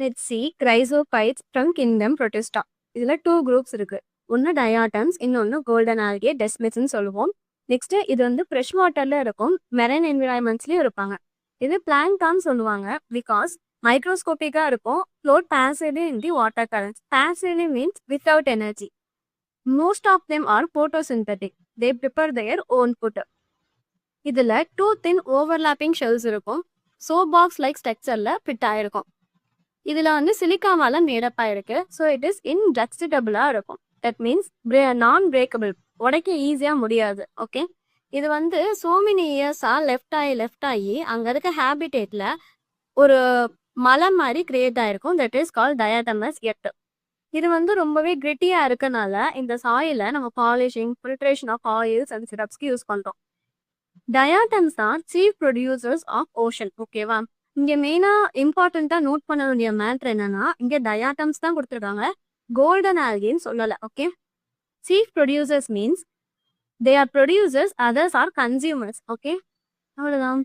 Let's see chrysophytes from kingdom protista. இதில் 2 groups இருக்கு. ஒன்று டயாட்டம்ஸ், இன்னொன்று கோல்டன் ஆல்கே டெஸ்மிட்ஸ்ன்னு சொல்லுவோம். நெக்ஸ்ட் இது வந்து ஃப்ரெஷ் வாட்டர்ல இருக்கும், மெரைன் என்விரான்மெண்ட்ஸ்லயும் இருப்பாங்க. இது பிளாங்கான் சொல்லுவாங்க பிகாஸ் மைக்ரோஸ்கோபிக்கா இருக்கும், float passively in the water currents. Passively means without energy. Most of them are photosynthetic. They prepare their own food. இதில் 2 thin overlapping shells இருக்கும், சோ பாக்ஸ் லைக் ஸ்ட்ரக்சர்ல ஃபிட் ஆயிருக்கும். இதில் வந்து சிலிக்காவால மேடப் ஆயிருக்கு. ஸோ இட் இஸ் இன்டெக்ஸ்டபிளாக இருக்கும். That means நான் breakable, உடைக்க ஈஸியாக முடியாது. ஓகே, இது வந்து சோ மெனி இயர்ஸாக லெஃப்ட் ஆகி அங்கே இருக்க ஹேபிடேட்டில் ஒரு மலை மாதிரி கிரியேட் ஆயிருக்கும். That is call diatomaceous earth. இது வந்து ரொம்பவே கிரிட்டியாக இருக்கனால இந்த சாயிலை நம்ம polishing, filtration of oils and சிரப்ஸ்க்கு யூஸ் பண்ணுறோம். டயாட்டம்ஸ் தான் சீஃப் ப்ரொடியூசர்ஸ் ஆஃப் ஓஷன். ஓகேவா, இங்கே மெயினாக இம்பார்ட்டண்ட்டாக நோட் பண்ண வேண்டிய மேட்ரு என்னன்னா, இங்கே டயாட்டம்ஸ் தான் கொடுத்துருக்காங்க, கோல்டன் ஆல்கின்னு சொல்லலை. Okay, chief producers means they are producers, others are consumers. Okay, அவ்வளோதான்.